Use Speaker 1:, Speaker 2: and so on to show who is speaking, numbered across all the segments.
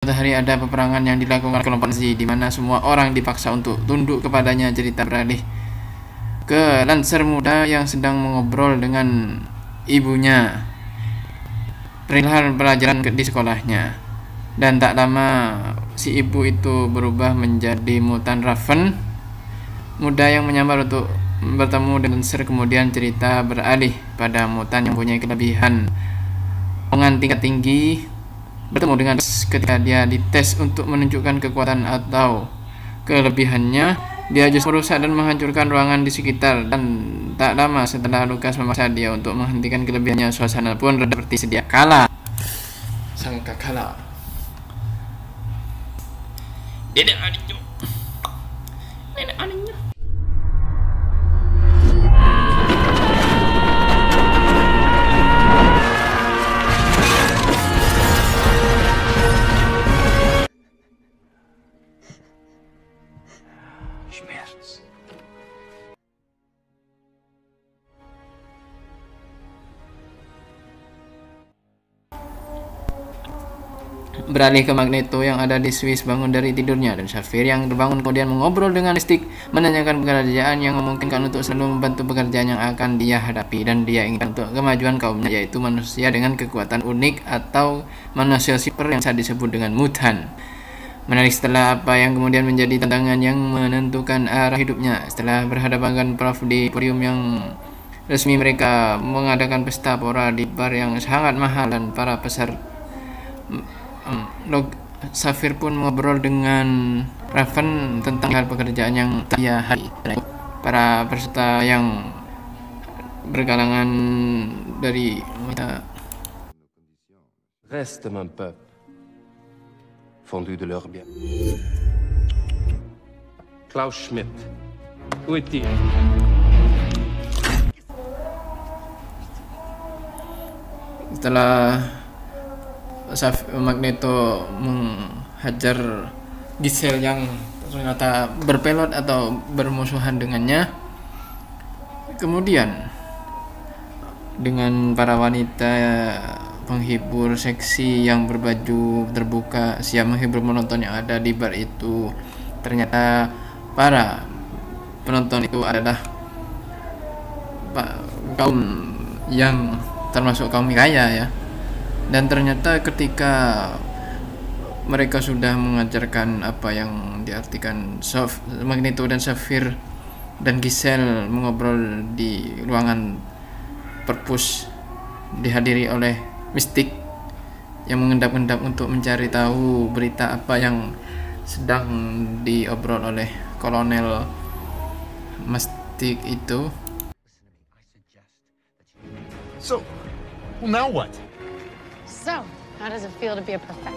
Speaker 1: Suatu hari ada peperangan yang dilakukan kelompok Nazi di mana semua orang dipaksa untuk tunduk kepadanya. Cerita beralih ke Lancer muda yang sedang mengobrol dengan ibunya perihal pelajaran di sekolahnya. Dan tak lama si ibu itu berubah menjadi mutan Raven muda yang menyamar untuk bertemu dengan Lancer. Kemudian cerita beralih pada mutan yang punya kelebihan dengan tingkat tinggi bertemu dengan ketika dia dites untuk menunjukkan kekuatan atau kelebihannya. Dia justru merusak dan menghancurkan ruangan di sekitar, dan tak lama setelah Lukas memaksa dia untuk menghentikan kelebihannya, suasana pun reda seperti sedia kala. Sangka kala Dedek adiknya beralih ke Magneto yang ada di Swiss bangun dari tidurnya, dan Xavier yang terbangun kemudian mengobrol dengan Mystique, menanyakan pekerjaan yang memungkinkan untuk selalu membantu pekerjaan yang akan dia hadapi dan dia inginkan untuk kemajuan kaumnya, yaitu manusia dengan kekuatan unik atau manusia super yang bisa disebut dengan mutan. Menarik setelah apa yang kemudian menjadi tantangan yang menentukan arah hidupnya. Setelah berhadapan dengan Prof di podium yang resmi, mereka mengadakan pesta pora di bar yang sangat mahal, dan para peserta Xavier pun mengobrol dengan Raven tentang hal pekerjaan yang dia hari. Para peserta yang berkalangan dari
Speaker 2: Reste mon peuple, fondu de leur bien. Klaus Schmidt, où est-il?
Speaker 1: Setelah Magneto menghajar Giselle yang ternyata berpelot atau bermusuhan dengannya, kemudian dengan para wanita penghibur seksi yang berbaju terbuka siap menghibur penonton yang ada di bar itu, ternyata para penonton itu adalah kaum yang termasuk kaum kaya ya. Dan ternyata ketika mereka sudah mengajarkan apa yang diartikan, Magneto dan Xavier dan Giselle mengobrol di ruangan perpus dihadiri oleh Mystique yang mengendap-endap untuk mencari tahu berita apa yang sedang diobrol oleh Kolonel Mystique itu.
Speaker 3: So, well, now what?
Speaker 4: So, how does it feel to be a professor?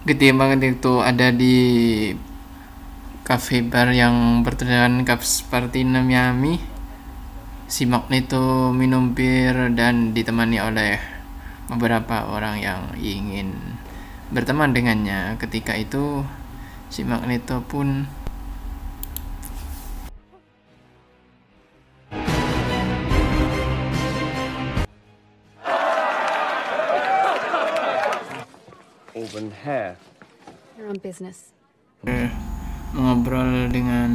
Speaker 1: Ketimbangan itu ada di cafe bar yang bertujuan Caps Party Miami. Si Magneto minum bir dan ditemani oleh beberapa orang yang ingin berteman dengannya. Ketika itu si Magneto pun
Speaker 2: Open hair.
Speaker 4: Your own business.
Speaker 1: mengobrol dengan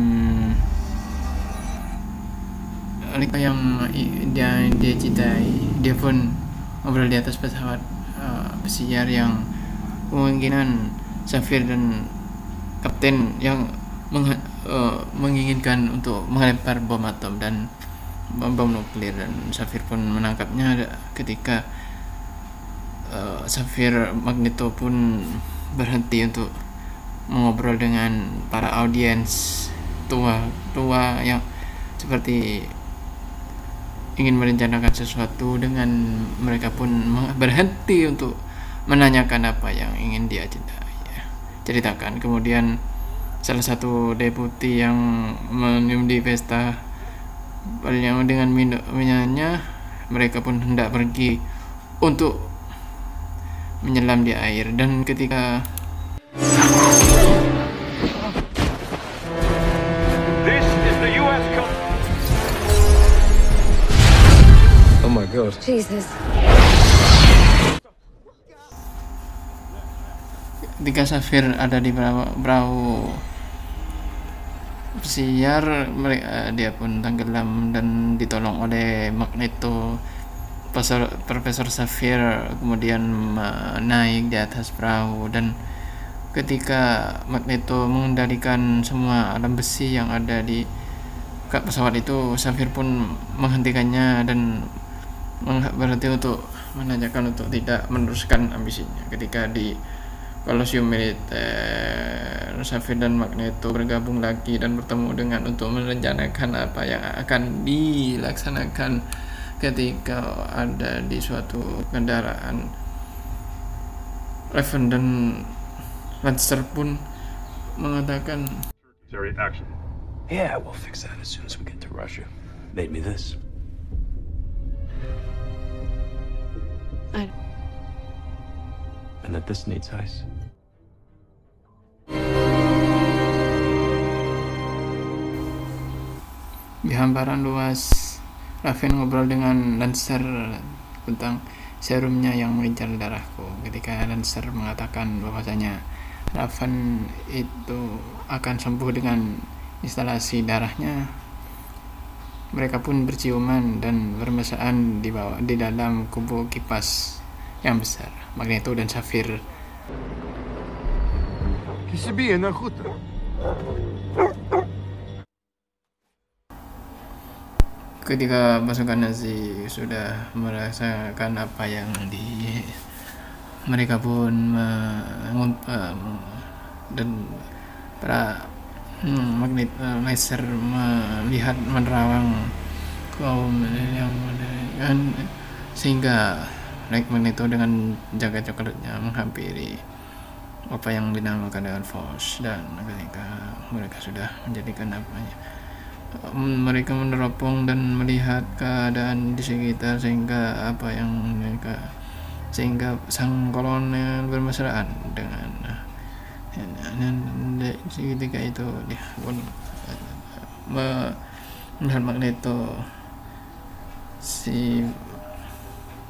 Speaker 1: wanita yang dia cintai. Dia pun ngobrol di atas pesawat pesiar yang kemungkinan Xavier dan kapten yang menginginkan untuk melempar bom atom dan bom nuklir, dan Xavier pun menangkapnya ketika Xavier Magneto pun berhenti untuk mengobrol dengan para audiens tua yang seperti ingin merencanakan sesuatu, dengan mereka pun berhenti untuk menanyakan apa yang ingin dia ceritakan. Kemudian salah satu deputi yang minum di pesta dengan minumnya, mereka pun hendak pergi untuk menyelam di air, dan ketika
Speaker 5: This is the U.S.
Speaker 3: Victor.
Speaker 4: Jesus.
Speaker 1: Ketika Safir ada di perahu pesiar, dia pun tenggelam dan ditolong oleh Magneto. Profesor Safir kemudian naik di atas perahu, dan ketika Magneto mengendalikan semua alam besi yang ada di pesawat itu, Safir pun menghentikannya dan berhenti untuk menanyakan untuk tidak meneruskan ambisinya. Ketika di Kolosium Militer, Safir dan Magneto bergabung lagi dan bertemu dengan untuk merencanakan apa yang akan dilaksanakan ketika ada di suatu kendaraan. Raven dan Lancer pun mengatakan,
Speaker 3: Action.
Speaker 5: Yeah, we'll fix that as soon as we get to Russia. Made me this. And that this needs ice.
Speaker 1: di hamparan luas, Raven ngobrol dengan Lancer tentang serumnya yang mengincar darahku. Ketika Lancer mengatakan bahwasanya Raven itu akan sembuh dengan instalasi darahnya, mereka pun berciuman dan bermesraan di dalam kubu kipas yang besar. Magneto dan Safir
Speaker 3: Kisibia Nakuta.
Speaker 1: ketika pasukan Nazi sudah merasakan apa yang mereka pun dan para Lancer melihat menerawang kaum yang sehingga Magneto dengan jaga coklatnya menghampiri apa yang dinamakan dengan Force, dan ketika mereka sudah menjadikan mereka meneropong dan melihat keadaan di sekitar sehingga sang kolonel bermesraan dengan ketika itu dia pun melihat Magneto si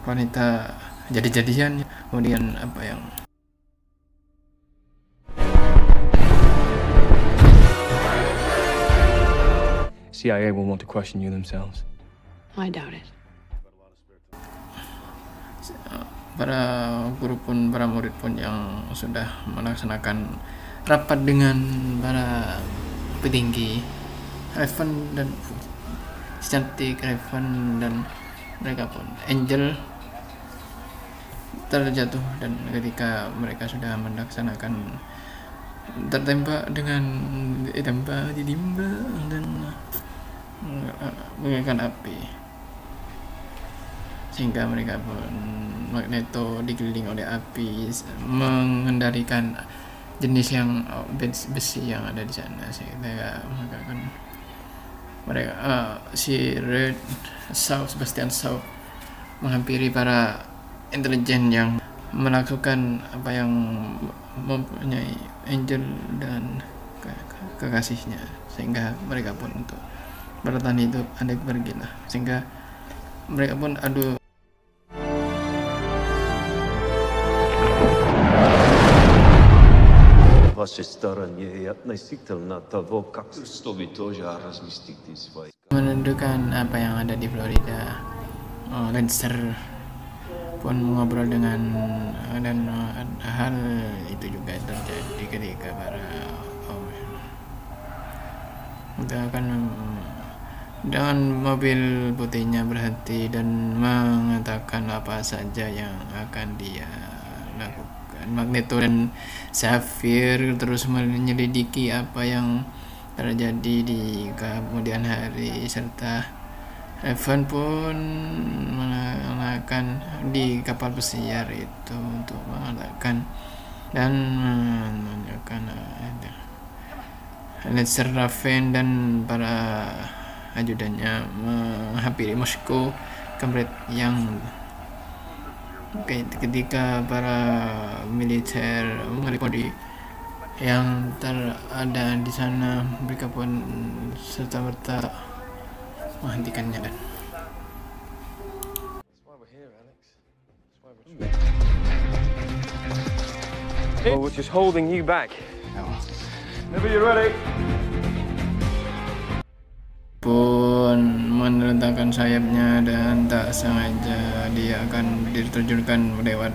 Speaker 1: wanita jadi-jadian, kemudian apa yang
Speaker 5: CIA will want to question you themselves.
Speaker 4: I doubt it.
Speaker 1: para guru pun, para murid pun yang sudah melaksanakan rapat dengan para petinggi, Raven dan cantik Raven dan mereka pun Angel terjatuh, dan ketika mereka sudah melaksanakan tertembak ditimba dan menggunakan api, sehingga mereka pun Magneto dikelilingi oleh api mengendalikan jenis yang besi yang ada di sana, sehingga mereka si Red Shaw, Sebastian Shaw menghampiri para intelijen yang melakukan apa yang mempunyai Angel dan kekasihnya, sehingga mereka pun untuk bertahan hidup andai pergilah, sehingga mereka pun adu menentukan apa yang ada di Florida. Lancer pun mengobrol dengan dan hal itu juga terjadi ketika para dengan mobil putihnya berhenti dan mengatakan apa saja yang akan dia lakukan. Magneto dan Safir terus menyelidiki apa yang terjadi di kemudian hari, serta Raven pun mengalahkan di kapal pesiar itu untuk mengalahkan dan menunjukkan Lancer, Raven dan para ajudannya menghampiri Moskow, kampret yang ketika para militer mengelipodi yang terada di sana, mereka pun serta-merta menghentikannya. Dan
Speaker 6: Well, which is holding you back. Whenever you're ready.
Speaker 1: Pun menentangkan sayapnya dan tak sengaja dia akan diterjunkan lewat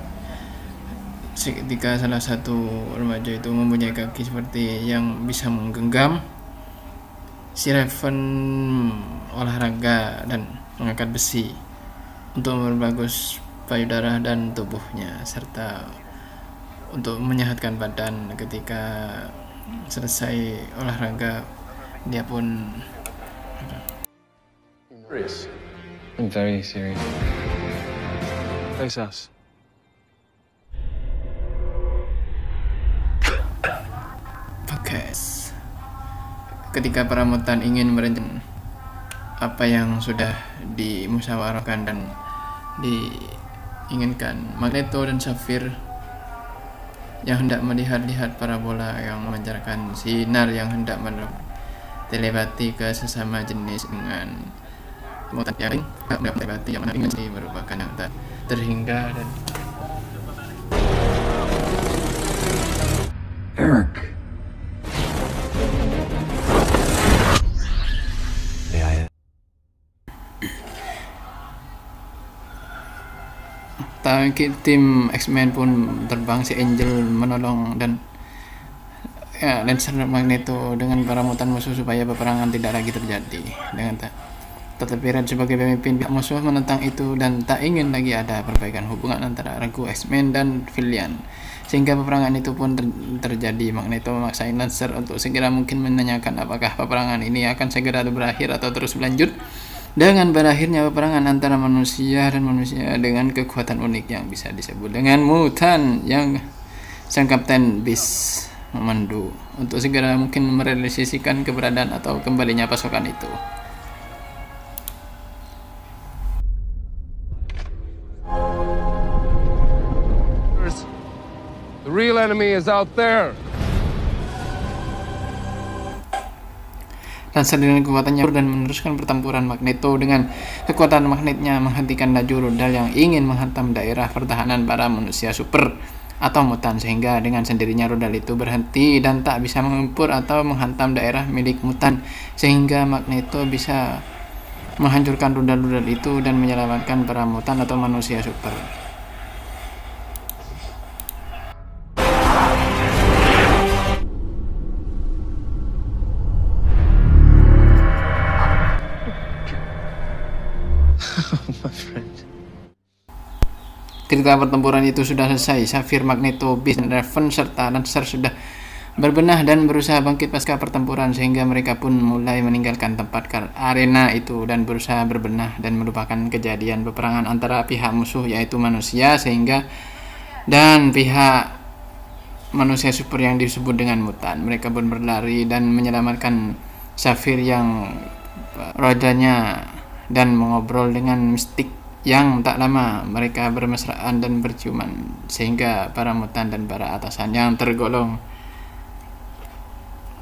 Speaker 1: ketika salah satu remaja itu mempunyai kaki seperti yang bisa menggenggam. Si Raven olahraga dan mengangkat besi untuk memperbagus payudara dan tubuhnya serta untuk menyehatkan badan. Ketika selesai olahraga dia pun
Speaker 5: Serious.
Speaker 2: I'm very serious.
Speaker 6: Face us.
Speaker 1: Podcast. Ketika para mutan ingin merencanakan apa yang sudah dimusyawarahkan dan diinginkan, Magneto dan Sapphire yang hendak melihat-lihat parabola yang memancarkan sinar yang hendak telepati ke sesama jenis dengan mutan yang lain, telepati yang ingin merupakan yang tak terhingga dan
Speaker 2: Eric. tim X-Men pun terbang, si Angel menolong dan Lancer Magneto dengan para mutan musuh supaya peperangan tidak lagi terjadi. Tetapi Red sebagai pemimpin pihak musuh menentang itu dan tak ingin lagi ada perbaikan hubungan antara regu X-Men dan villain, sehingga peperangan itu pun terjadi. Magneto memaksa Lancer untuk segera mungkin menanyakan apakah peperangan ini akan segera berakhir atau terus berlanjut. Dengan berakhirnya peperangan antara manusia dan manusia dengan kekuatan unik yang bisa disebut dengan mutan, yang sang Kapten Beast memandu untuk segera mungkin merealisasikan keberadaan atau kembalinya pasukan itu.
Speaker 3: The real enemy is out there.
Speaker 1: Lancer dengan kekuatannya dan meneruskan pertempuran. Magneto dengan kekuatan magnetnya menghentikan laju rudal yang ingin menghantam daerah pertahanan para manusia super atau mutan, sehingga dengan sendirinya rudal itu berhenti dan tak bisa mengempur atau menghantam daerah milik mutan, sehingga Magneto bisa menghancurkan rudal-rudal itu dan menyelamatkan para mutan atau manusia super. Ketika pertempuran itu sudah selesai, Sapphire, Magneto, Beast, dan Raven serta Lancer sudah berbenah dan berusaha bangkit pasca pertempuran, sehingga mereka pun mulai meninggalkan tempat arena itu dan berusaha berbenah dan melupakan kejadian peperangan antara pihak musuh yaitu manusia dan pihak manusia super yang disebut dengan mutan. Mereka pun berlari dan menyelamatkan Sapphire yang rodanya dan mengobrol dengan Mystique yang tak lama mereka bermesraan dan berciuman, sehingga para mutan dan para atasan yang tergolong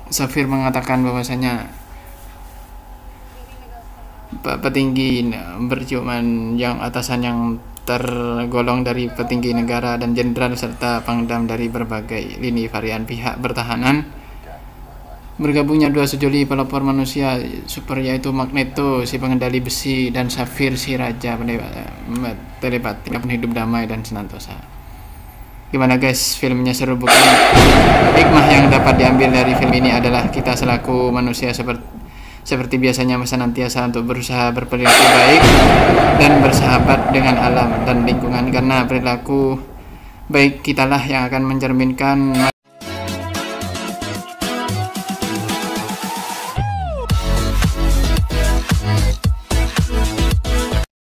Speaker 1: Sapphire mengatakan bahwasanya petinggi berciuman yang atasan yang tergolong dari petinggi negara dan jenderal serta pangdam dari berbagai lini varian pihak bertahanan. Bergabungnya dua sejoli pelopor manusia super yaitu Magneto si pengendali besi dan Sapphire si raja telepati yang hidup damai dan senantosa. Gimana guys, filmnya seru bukan? Hikmah yang dapat diambil dari film ini adalah kita selaku manusia seperti biasanya senantiasa untuk berusaha berperilaku baik dan bersahabat dengan alam dan lingkungan, karena perilaku baik kitalah yang akan mencerminkan